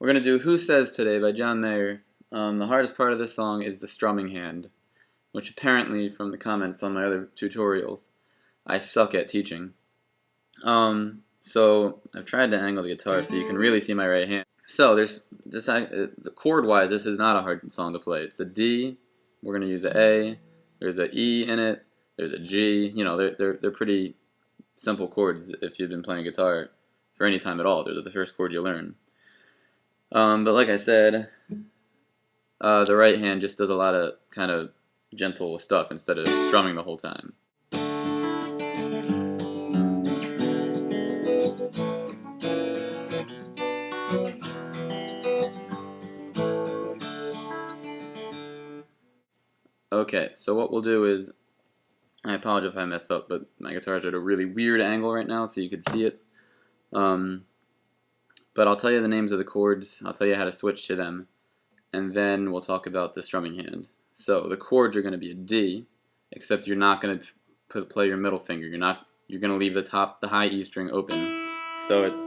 We're going to do Who Says Today by John Mayer. The hardest part of this song is the strumming hand, which apparently, from the comments on my other tutorials, I suck at teaching. So I've tried to angle the guitar so you can really see my right hand. So there's this, the chord-wise, this is not a hard song to play. It's a D. We're going to use an A. There's an E in it. There's a G. You know, they're pretty simple chords if you've been playing guitar for any time at all. They're the first chord you learn. But like I said, the right hand just does a lot of kind of gentle stuff instead of strumming the whole time. Okay, so what we'll do is, I apologize if I mess up, but my guitar's at a really weird angle right now so you can see it. But I'll tell you the names of the chords, I'll tell you how to switch to them, and then we'll talk about the strumming hand. So the chords are going to be a D, except you're not going to play your middle finger. You're going to leave the high E string open. So it's...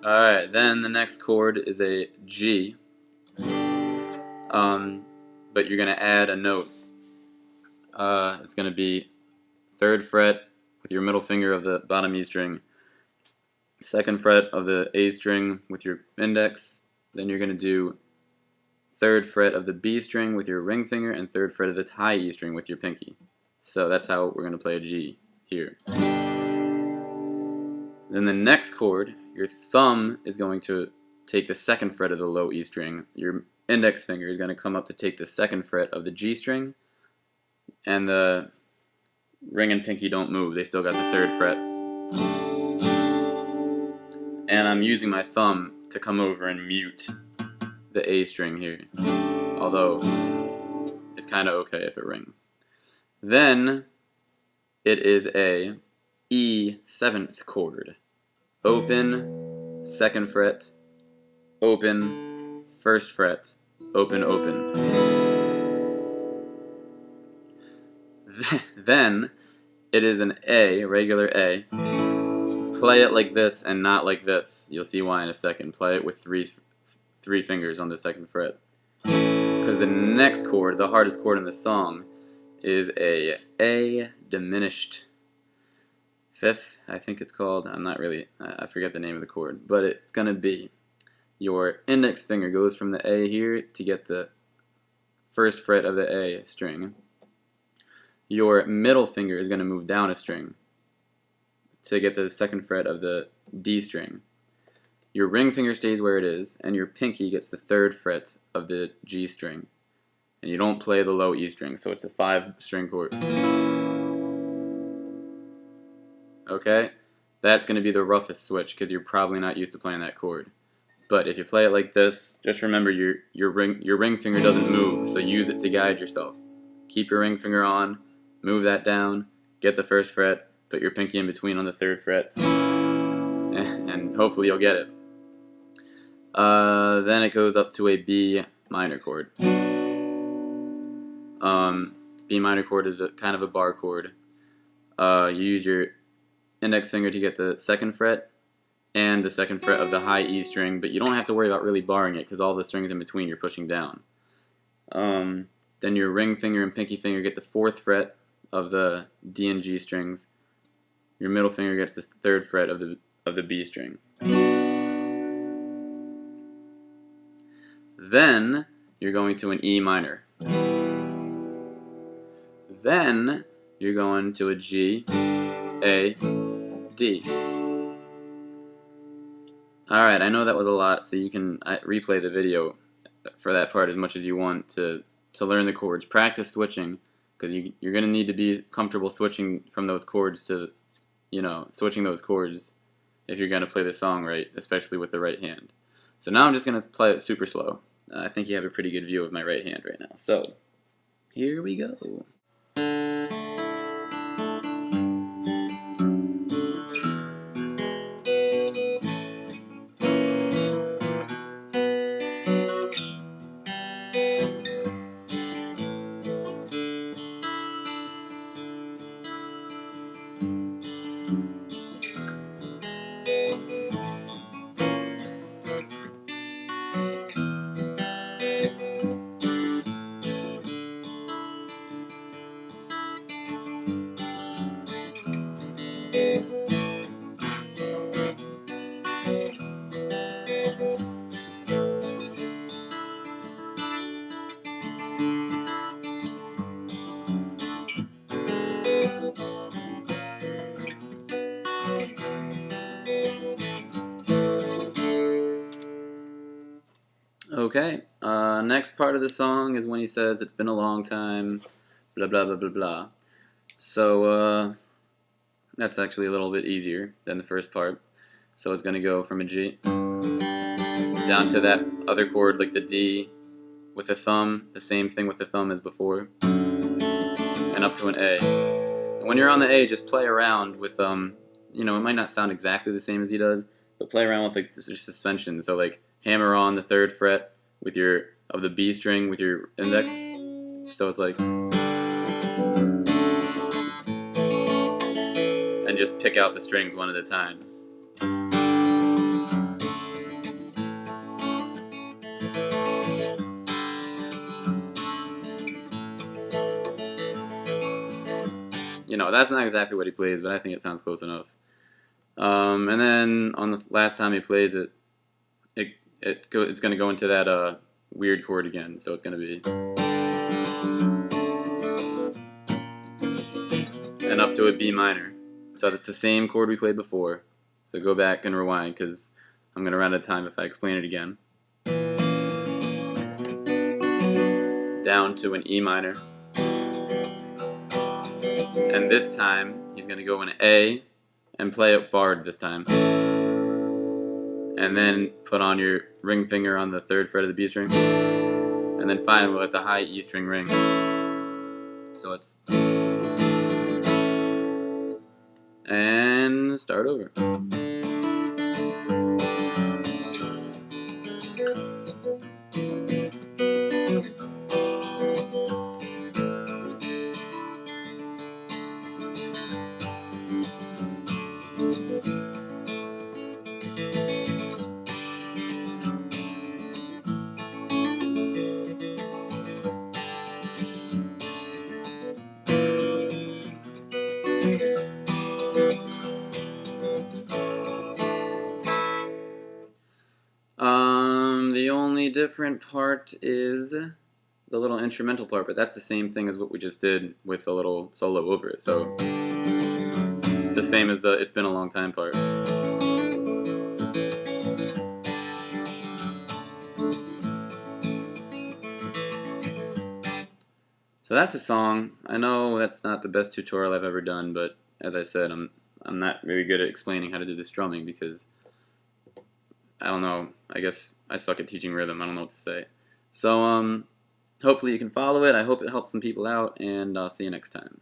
Alright, then the next chord is a G. But you're going to add a note. It's going to be 3rd fret with your middle finger of the bottom E string, 2nd fret of the A string with your index, then you're going to do 3rd fret of the B string with your ring finger, and 3rd fret of the high E string with your pinky. So that's how we're going to play a G here. Then the next chord, your thumb is going to take the 2nd fret of the low E string. Your index finger is going to come up to take the 2nd fret of the G string, and the ring and pinky don't move. They still got the 3rd frets. And I'm using my thumb to come over and mute the A string here, although it's kind of okay if it rings. Then it is a E 7th chord. Open, 2nd fret, open, 1st fret, open, open. Then it is an A, regular A. Play it like this and not like this. You'll see why in a second. Play it with three fingers on the 2nd fret. Because the next chord, the hardest chord in the song, is A diminished 5th, I think it's called. I'm not really, I forget the name of the chord. But it's going to be, your index finger goes from the A here to get the 1st fret of the A string. Your middle finger is going to move down a string to get the 2nd fret of the D string. Your ring finger stays where it is, and your pinky gets the 3rd fret of the G string. And you don't play the low E string, so it's a 5-string chord. Okay? That's going to be the roughest switch, because you're probably not used to playing that chord. But if you play it like this, just remember your ring finger doesn't move, so use it to guide yourself. Keep your ring finger on, move that down, get the 1st fret, put your pinky in between on the 3rd fret, and hopefully you'll get it. Then it goes up to a B minor chord. B minor chord is kind of a bar chord. You use your index finger to get the 2nd fret and the 2nd fret of the high E string, but you don't have to worry about really barring it because all the strings in between you're pushing down. Then your ring finger and pinky finger get the 4th fret of the D and G strings. Your middle finger gets the 3rd fret of the B string. Then you're going to an E minor. Then you're going to a G, A, D. Alright, I know that was a lot, so you can replay the video for that part as much as you want to learn the chords. Practice switching, because you're going to need to be comfortable switching from those chords to, switching those chords if you're going to play the song right, especially with the right hand. So now I'm just going to play it super slow. I think you have a pretty good view of my right hand right now. So, here we go. Okay, next part of the song is when he says it's been a long time, blah blah blah blah blah. So that's actually a little bit easier than the first part. So it's going to go from a G down to that other chord, like the D with the thumb, the same thing with the thumb as before, and up to an A. And when you're on the A, just play around with, you know, it might not sound exactly the same as he does, but play around with like suspension. So like hammer on the 3rd fret with your of the B string with your index. So it's like, and just pick out the strings one at a time. You know, that's not exactly what he plays, but I think it sounds close enough. And then on the last time he plays it, it's going to go into that weird chord again. So it's going to be, and up to a B minor. So that's the same chord we played before. So go back and rewind because I'm going to run out of time if I explain it again. Down to an E minor. And this time he's going to go in A and play it barred this time. And then put on your ring finger on the 3rd fret of the B string. And then finally with the high E string ring. So it's, and start over. The only different part is the little instrumental part, but that's the same thing as what we just did with a little solo over it. So the same as the "It's Been a Long Time" part. So that's a song. I know that's not the best tutorial I've ever done, but as I said, I'm not very good at explaining how to do this strumming because I don't know. I guess I suck at teaching rhythm. I don't know what to say. So hopefully you can follow it. I hope it helps some people out, and I'll see you next time.